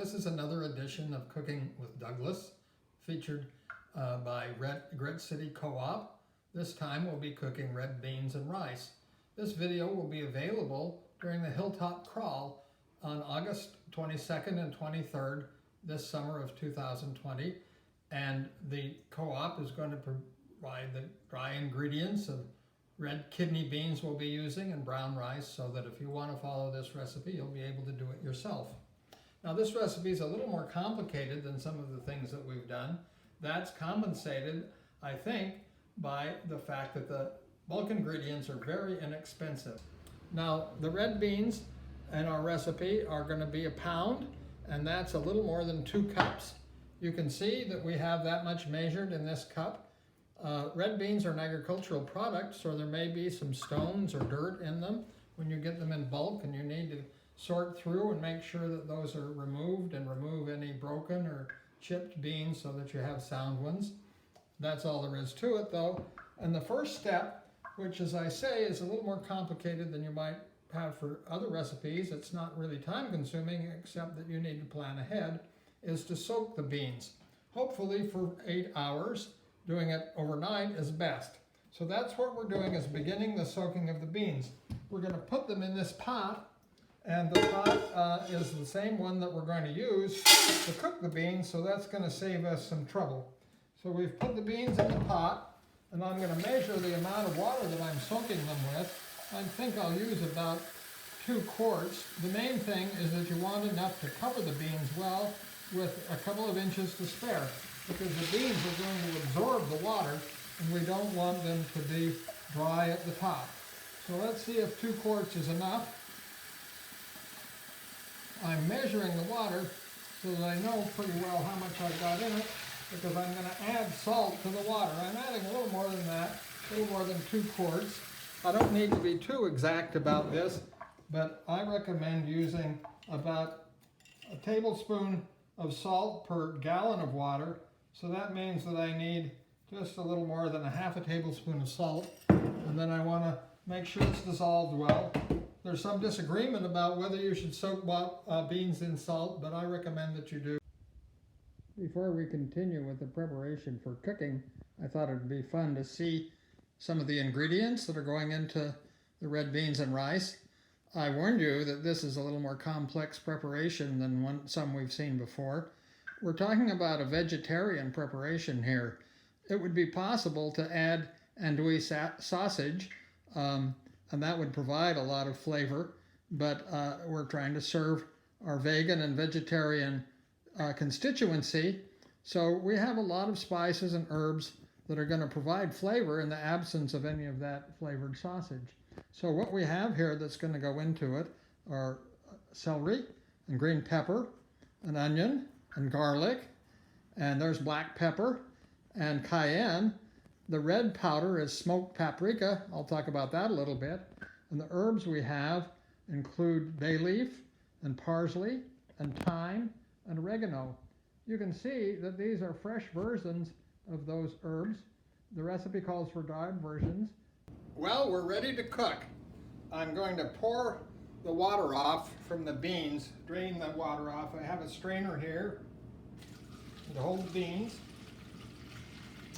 this is another edition of Cooking with Douglas, featured by Grit City Co-op. This time we'll be cooking red beans and rice. This video will be available during the Hilltop Crawl on August 22nd and 23rd this summer of 2020. And the co-op is going to provide the dry ingredients of red kidney beans we'll be using and brown rice, so that if you want to follow this recipe, you'll be able to do it yourself. Now, this recipe is a little more complicated than some of the things that we've done. That's compensated, I think, by the fact that the bulk ingredients are very inexpensive. Now, the red beans in our recipe are going to be 1 pound, and that's a little more than 2 cups. You can see that we have that much measured in this cup. Red beans are an agricultural product, so there may be some stones or dirt in them when you get them in bulk, and you need to sort through and make sure that those are removed and remove any broken or chipped beans so that you have sound ones. That's all there is to it, though. And the first step, which, as I say, is a little more complicated than you might have for other recipes, it's not really time consuming except that you need to plan ahead, is to soak the beans, hopefully for 8 hours. Doing it overnight is best. So that's what we're doing, is beginning the soaking of the beans. We're going to put them in this pot, and the pot is the same one that we're going to use to cook the beans, so that's going to save us some trouble. So we've put the beans in the pot, and I'm going to measure the amount of water that I'm soaking them with. I think I'll use about 2 quarts. The main thing is that you want enough to cover the beans well, with a couple of inches to spare, because the beans are going to absorb the water, and we don't want them to be dry at the top. So let's see if 2 quarts is enough. I'm measuring the water so that I know pretty well how much I've got in it, because I'm going to add salt to the water. I'm adding a little more than that, a little more than 2 quarts. I don't need to be too exact about this, but I recommend using about a tablespoon of salt per gallon of water. So that means that I need just a little more than a half a tablespoon of salt. And then I want to make sure it's dissolved well. There's some disagreement about whether you should soak beans in salt, but I recommend that you do. Before we continue with the preparation for cooking, I thought it would be fun to see some of the ingredients that are going into the red beans and rice. I warned you that this is a little more complex preparation than some we've seen before. We're talking about a vegetarian preparation here. It would be possible to add andouille sausage, and that would provide a lot of flavor, but we're trying to serve our vegan and vegetarian constituency, so we have a lot of spices and herbs that are going to provide flavor in the absence of any of that flavored sausage. So what we have here that's going to go into it are celery and green pepper, an onion and garlic, and there's black pepper and cayenne. The red powder is smoked paprika. I'll talk about that a little bit. And the herbs we have include bay leaf and parsley and thyme and oregano. You can see that these are fresh versions of those herbs. The recipe calls for dried versions. Well, we're ready to cook. I'm going to pour the water off from the beans, drain the water off. I have a strainer here to hold the beans.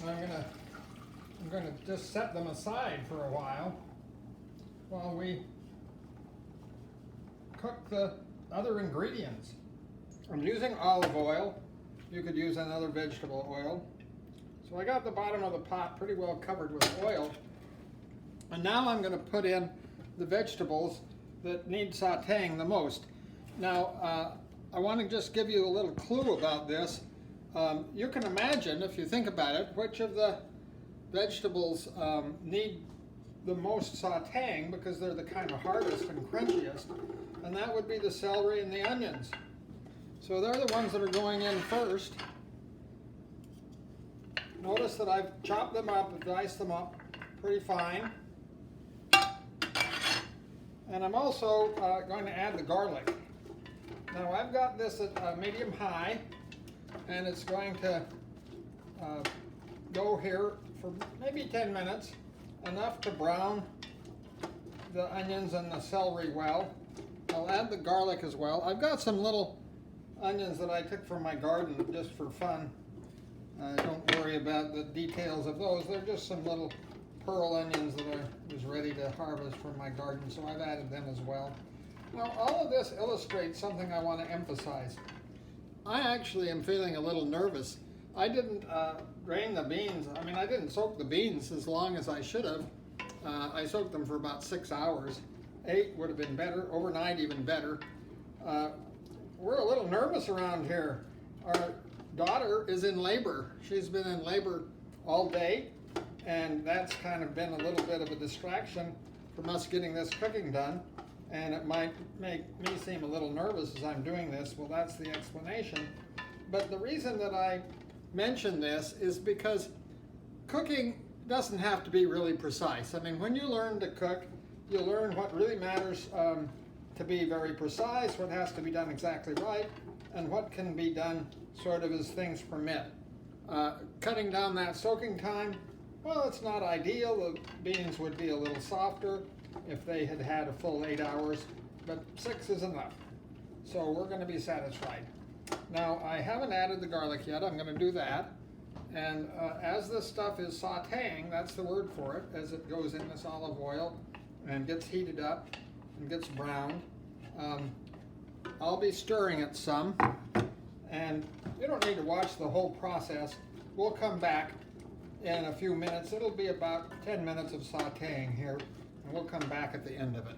I'm going to just set them aside for a while we cook the other ingredients. I'm using olive oil. You could use another vegetable oil. So I got the bottom of the pot pretty well covered with oil. And now I'm going to put in the vegetables that need sautéing the most. Now, I want to just give you a little clue about this. You can imagine, if you think about it, which of the vegetables need the most sautéing, because they're the kind of hardest and crunchiest, and that would be the celery and the onions. So they're the ones that are going in first. Notice that I've chopped them up and diced them up pretty fine. And I'm also going to add the garlic. Now I've got this at medium high, and it's going to go here for maybe 10 minutes, enough to brown the onions and the celery well. I'll add the garlic as well. I've got some little onions that I took from my garden just for fun. Don't worry about the details of those. They're just some little pearl onions that I was ready to harvest from my garden, so I've added them as well. Now, all of this illustrates something I want to emphasize. I actually am feeling a little nervous. I didn't drain the beans. I mean, I didn't soak the beans as long as I should have. I soaked them for about 6 hours. 8 would have been better, overnight even better. We're a little nervous around here. Our daughter is in labor. She's been in labor all day, and that's kind of been a little bit of a distraction from us getting this cooking done. And it might make me seem a little nervous as I'm doing this. Well, that's the explanation. But the reason that I mention this is because cooking doesn't have to be really precise. I mean, when you learn to cook, you learn what really matters to be very precise, what has to be done exactly right, and what can be done sort of as things permit. Cutting down that soaking time, well, it's not ideal. The beans would be a little softer if they had had a full 8 hours, but 6 is enough. So we're going to be satisfied. Now, I haven't added the garlic yet. I'm going to do that. And as this stuff is sauteing, that's the word for it, as it goes in this olive oil and gets heated up and gets browned, I'll be stirring it some. And you don't need to watch the whole process. We'll come back in a few minutes. It'll be about 10 minutes of sauteing here, and we'll come back at the end of it.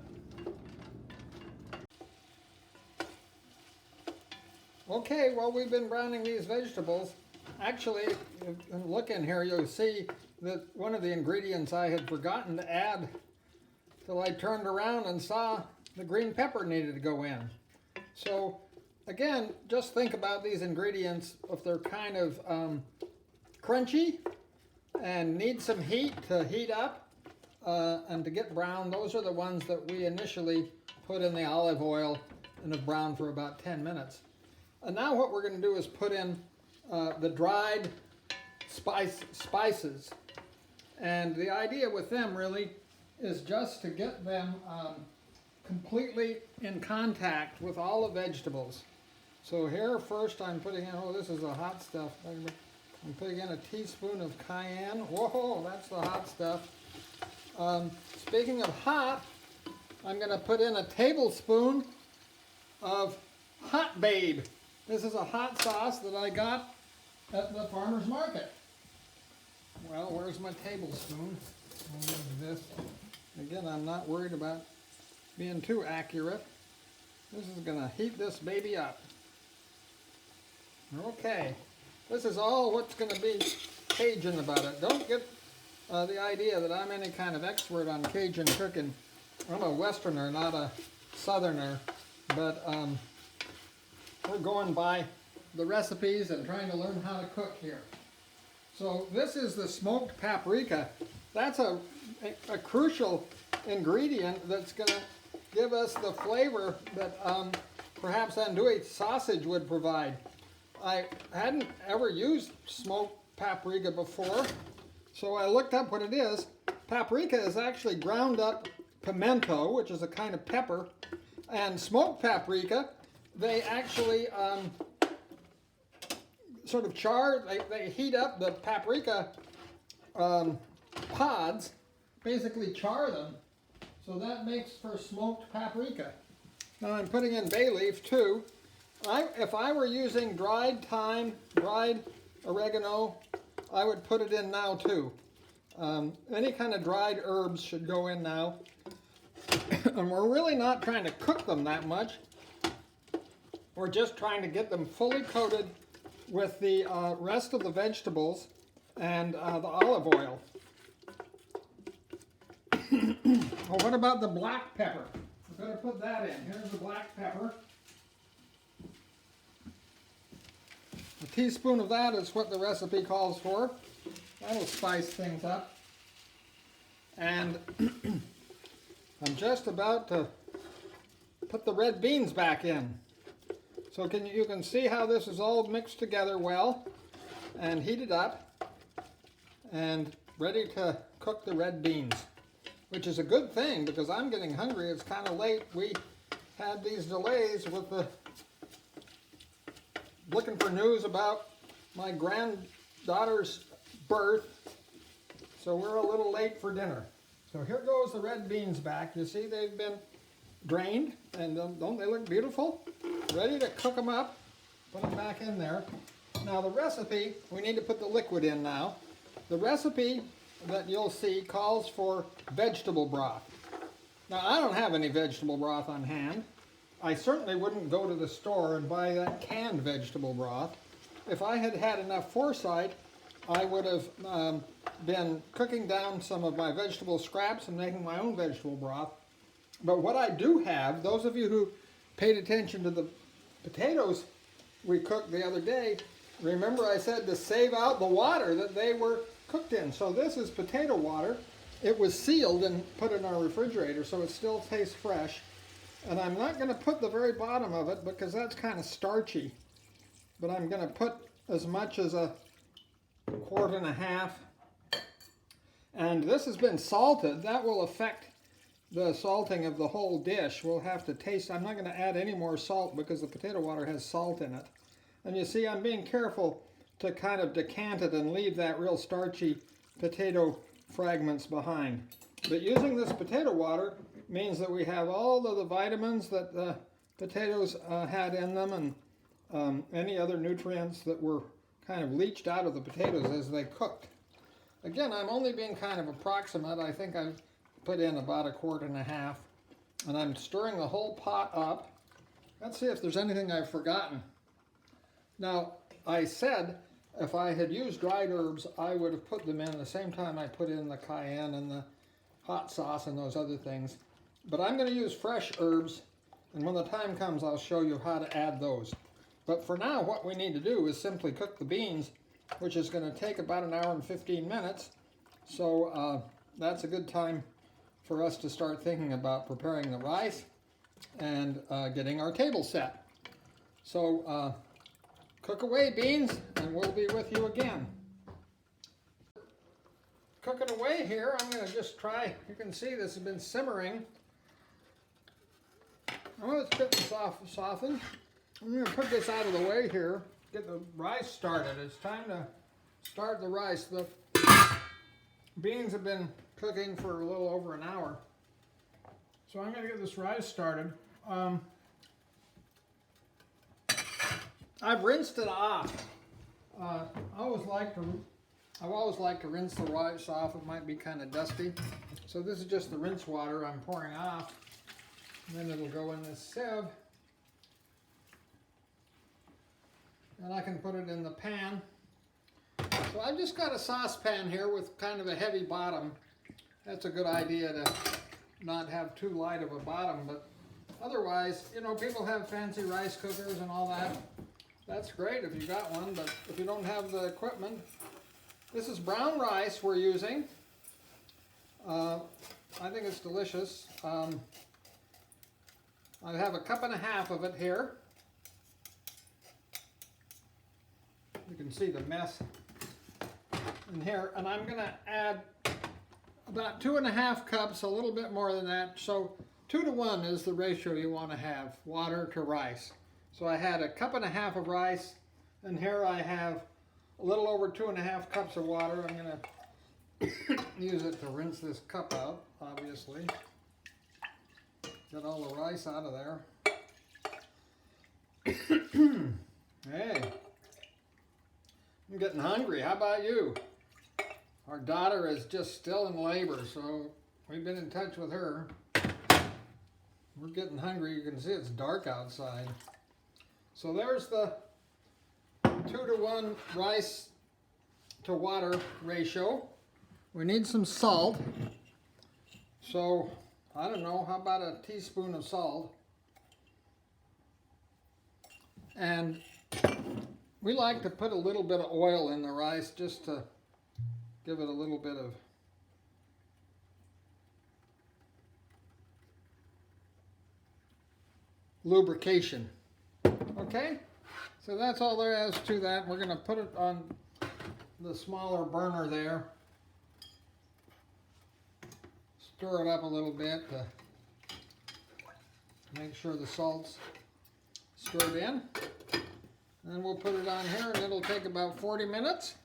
Okay, well, we've been browning these vegetables. Actually, if you look in here, you'll see that one of the ingredients I had forgotten to add till I turned around and saw the green pepper needed to go in. So, again, just think about these ingredients. If they're kind of crunchy and need some heat to heat up and to get brown, those are the ones that we initially put in the olive oil and have browned for about 10 minutes. And now what we're going to do is put in the dried spices. And the idea with them really is just to get them completely in contact with all the vegetables. So here first I'm putting in, oh, this is the hot stuff. I'm putting in a teaspoon of cayenne. Whoa, that's the hot stuff. Speaking of hot, I'm going to put in a tablespoon of Hot Babe. This is a hot sauce that I got at the farmer's market. Well, where's my tablespoon? I'll use this. Again, I'm not worried about being too accurate. This is going to heat this baby up. Okay, this is all what's going to be Cajun about it. Don't get the idea that I'm any kind of expert on Cajun cooking. I'm a Westerner, not a Southerner, but we're going by the recipes and trying to learn how to cook here. So this is the smoked paprika. That's a crucial ingredient that's going to give us the flavor that perhaps andouille sausage would provide. I hadn't ever used smoked paprika before, so I looked up what it is. Paprika is actually ground up pimento, which is a kind of pepper, and smoked paprika, they actually sort of char, they heat up the paprika pods, basically char them, so that makes for smoked paprika. Now I'm putting in bay leaf too. If I were using dried thyme, dried oregano, I would put it in now too. Any kind of dried herbs should go in now. And we're really not trying to cook them that much. We're just trying to get them fully coated with the rest of the vegetables and the olive oil. Well, what about the black pepper? We better put that in. Here's the black pepper. A teaspoon of that is what the recipe calls for. That'll spice things up. And I'm just about to put the red beans back in. So you can see how this is all mixed together well and heated up and ready to cook the red beans, which is a good thing because I'm getting hungry. It's kind of late. We had these delays with the looking for news about my granddaughter's birth, so we're a little late for dinner. So here goes the red beans back. You see they've been drained, and don't they look beautiful? Ready to cook them up. Put them back in there. Now the recipe, we need to put the liquid in now. The recipe that you'll see calls for vegetable broth. Now I don't have any vegetable broth on hand. I certainly wouldn't go to the store and buy that canned vegetable broth. If I had had enough foresight, I would have been cooking down some of my vegetable scraps and making my own vegetable broth. But what I do have, those of you who paid attention to the potatoes we cooked the other day, remember I said to save out the water that they were cooked in. So this is potato water. It was sealed and put in our refrigerator, so it still tastes fresh. And I'm not going to put the very bottom of it because that's kind of starchy. But I'm going to put as much as a quart and a half. And this has been salted. That will affect the salting of the whole dish. We'll have to taste. I'm not going to add any more salt because the potato water has salt in it. And you see, I'm being careful to kind of decant it and leave that real starchy potato fragments behind. But using this potato water means that we have all of the vitamins that the potatoes had in them, and any other nutrients that were kind of leached out of the potatoes as they cooked. Again, I'm only being kind of approximate. I think I've put in about a quart and a half, and I'm stirring the whole pot up. Let's see if there's anything I've forgotten. Now, I said if I had used dried herbs, I would have put them in at the same time I put in the cayenne and the hot sauce and those other things. But I'm going to use fresh herbs, and when the time comes, I'll show you how to add those. But for now, what we need to do is simply cook the beans, which is going to take about 1 hour and 15 minutes. So that's a good time for us to start thinking about preparing the rice and getting our table set. So cook away, beans, and we'll be with you again. Cooking away here, I'm going to just try. You can see this has been simmering. Oh, it's getting softened. I'm going to put this out of the way here, get the rice started. It's time to start the rice. The beans have been cooking for a little over 1 hour. So I'm going to get this rice started. I've rinsed it off. I've always liked to rinse the rice off. It might be kind of dusty. So this is just the rinse water I'm pouring off. And then it'll go in this sieve. And I can put it in the pan. So I've just got a saucepan here with kind of a heavy bottom. That's a good idea to not have too light of a bottom, but otherwise, you know, people have fancy rice cookers and all that. That's great if you got one, but if you don't have the equipment, this is brown rice we're using. I think it's delicious. I have 1.5 cups of it here. You can see the mess in here, and I'm going to add about 2.5 cups, a little bit more than that. So 2 to 1 is the ratio you want to have, water to rice. So I had 1.5 cups of rice, and here I have a little over 2.5 cups of water. I'm going to use it to rinse this cup out, obviously. Get all the rice out of there. Hey, I'm getting hungry. How about you? Our daughter is just still in labor, so we've been in touch with her. We're getting hungry. You can see it's dark outside. So there's the 2 to 1 rice to water ratio. We need some salt. So, I don't know, how about a teaspoon of salt? And we like to put a little bit of oil in the rice just to give it a little bit of lubrication. Okay? So that's all there is to that. We're going to put it on the smaller burner there. Stir it up a little bit to make sure the salt's stirred in. And we'll put it on here, and it'll take about 40 minutes.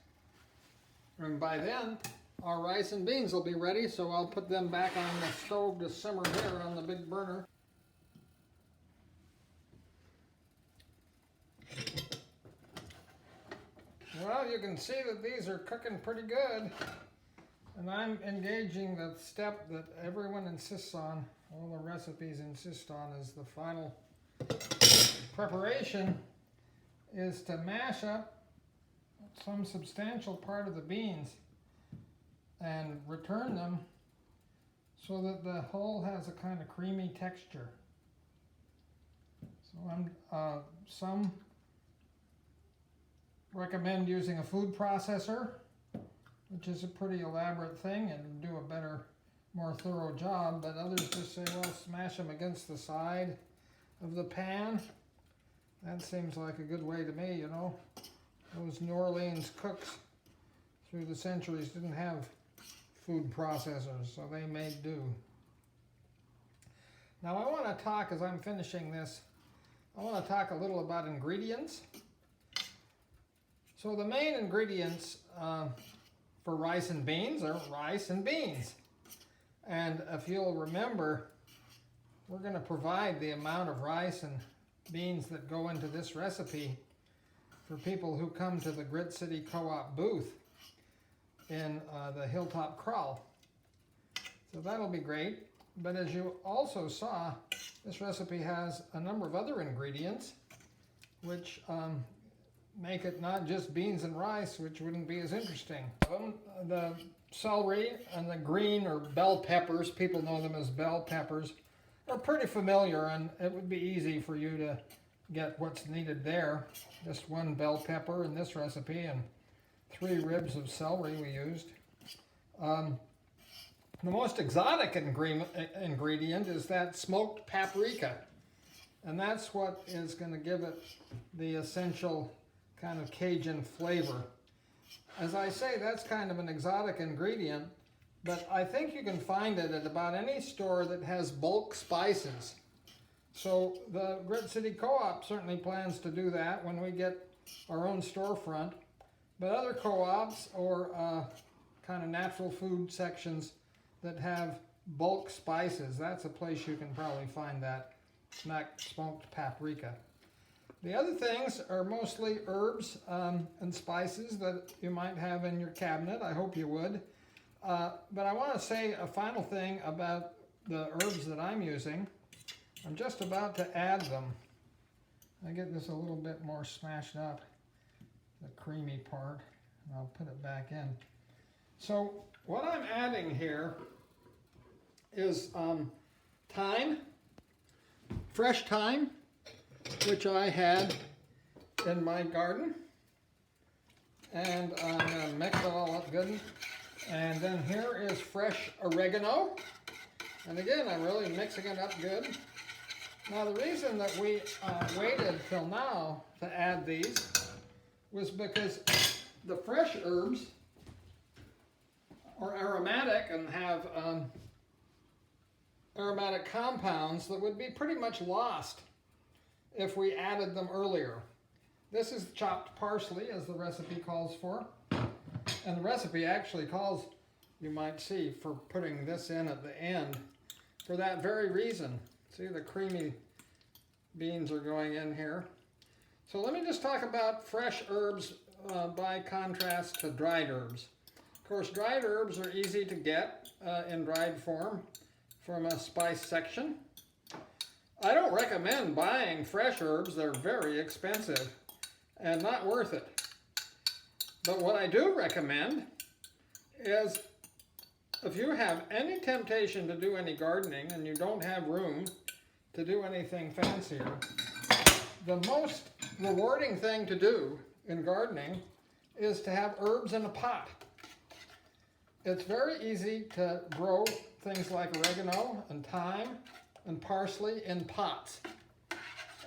And by then, our rice and beans will be ready, so I'll put them back on the stove to simmer here on the big burner. Well, you can see that these are cooking pretty good. And I'm engaging the step that everyone insists on, all the recipes insist on, is the final preparation, is to mash up some substantial part of the beans and return them so that the whole has a kind of creamy texture. So some recommend using a food processor, which is a pretty elaborate thing and do a better, more thorough job, but others just say, well, smash them against the side of the pan. That seems like a good way to me, you know. Those New Orleans cooks through the centuries didn't have food processors, so they made do. Now I want to talk, as I'm finishing this, I want to talk a little about ingredients. So the main ingredients for rice and beans are rice and beans. And if you'll remember, we're going to provide the amount of rice and beans that go into this recipe for people who come to the Grit City Co-op booth in the Hilltop Crawl. So that'll be great. But as you also saw, this recipe has a number of other ingredients which make it not just beans and rice, which wouldn't be as interesting. The celery and the green or bell peppers, people know them as bell peppers, are pretty familiar, and it would be easy for you to get what's needed there. Just one bell pepper in this recipe and 3 ribs of celery we used. The most exotic ingredient is that smoked paprika, and that's what is going to give it the essential kind of Cajun flavor. As I say, that's kind of an exotic ingredient, but I think you can find it at about any store that has bulk spices. So the Grit City Co-op certainly plans to do that when we get our own storefront, but other co-ops or kind of natural food sections that have bulk spices, that's a place you can probably find that smoked paprika. The other things are mostly herbs and spices that you might have in your cabinet. I hope you would. But I want to say a final thing about the herbs that I'm using. I'm just about to add them. I get this a little bit more smashed up, the creamy part, and I'll put it back in. So what I'm adding here is thyme, fresh thyme, which I had in my garden, and I'm going to mix it all up good. And then here is fresh oregano, and again I'm really mixing it up good. Now the reason that we waited till now to add these was because the fresh herbs are aromatic and have aromatic compounds that would be pretty much lost if we added them earlier. This is chopped parsley, as the recipe calls for. And the recipe actually calls, you might see, for putting this in at the end for that very reason. See, the creamy beans are going in here. So let me just talk about fresh herbs by contrast to dried herbs. Of course, dried herbs are easy to get in dried form from a spice section. I don't recommend buying fresh herbs. They're very expensive and not worth it. But what I do recommend is if you have any temptation to do any gardening and you don't have room to do anything fancier, the most rewarding thing to do in gardening is to have herbs in a pot. It's very easy to grow things like oregano and thyme and parsley in pots.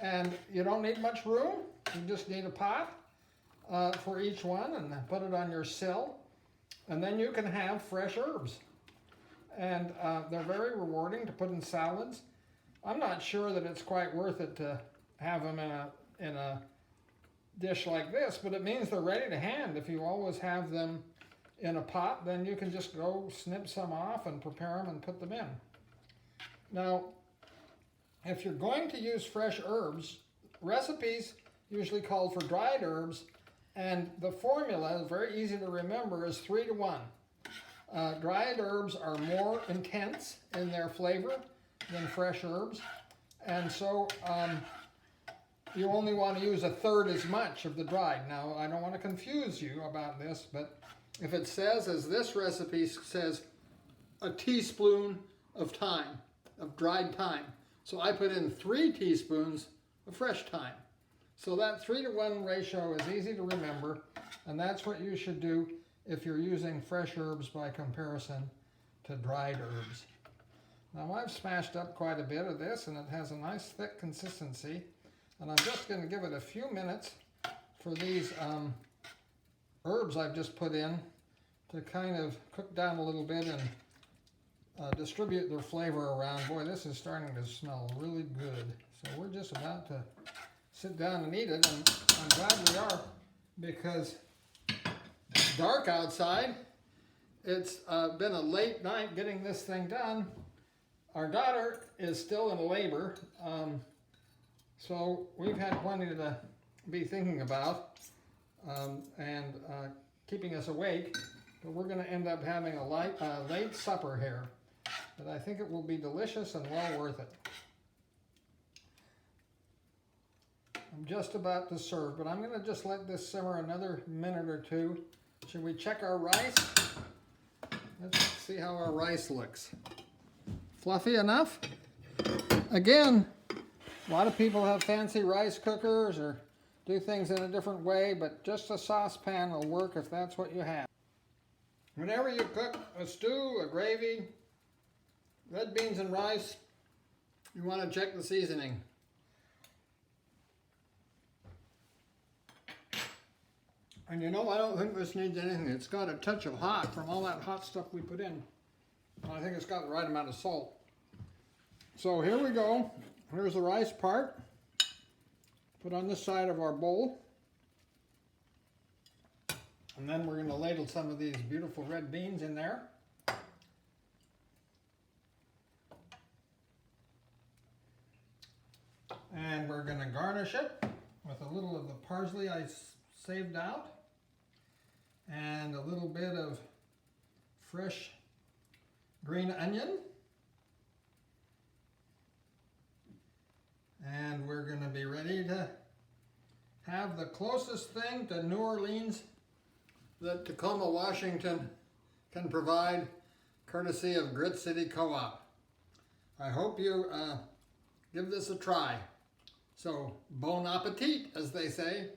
And you don't need much room. You just need a pot for each one, and put it on your sill. And then you can have fresh herbs. And they're very rewarding to put in salads. I'm not sure that it's quite worth it to have them in a dish like this, but it means they're ready to hand. If you always have them in a pot, then you can just go snip some off and prepare them and put them in. Now, if you're going to use fresh herbs, recipes usually call for dried herbs, and the formula is very easy to remember, is 3 to 1. Dried herbs are more intense in their flavor than fresh herbs, and so you only want to use 1/3 as much of the dried. Now, I don't want to confuse you about this, but if it says, as this recipe says, a teaspoon of thyme, of dried thyme. So I put in 3 teaspoons of fresh thyme. So that 3 to 1 ratio is easy to remember, and that's what you should do if you're using fresh herbs by comparison to dried herbs. Now I've smashed up quite a bit of this, and it has a nice thick consistency, and I'm just going to give it a few minutes for these herbs I've just put in to kind of cook down a little bit and distribute their flavor around. Boy, this is starting to smell really good. So we're just about to sit down and eat it, and I'm glad we are, because it's dark outside. It's been a late night getting this thing done. Our daughter is still in labor, so we've had plenty to be thinking about and keeping us awake, but we're going to end up having a late supper here. But I think it will be delicious and well worth it. I'm just about to serve, but I'm going to just let this simmer another minute or two. Should we check our rice? Let's see how our rice looks. Fluffy enough? Again, a lot of people have fancy rice cookers or do things in a different way, but just a saucepan will work if that's what you have. Whenever you cook a stew, a gravy, red beans and rice, you want to check the seasoning. And you know, I don't think this needs anything. It's got a touch of hot from all that hot stuff we put in. I think it's got the right amount of salt. So here we go. Here's the rice part. Put on this side of our bowl. And then we're going to ladle some of these beautiful red beans in there. And we're going to garnish it with a little of the parsley I saved out, and a little bit of fresh green onion. And we're going to be ready to have the closest thing to New Orleans that Tacoma, Washington can provide, courtesy of Grit City Co-op. I hope you give this a try. So, bon appetit, as they say.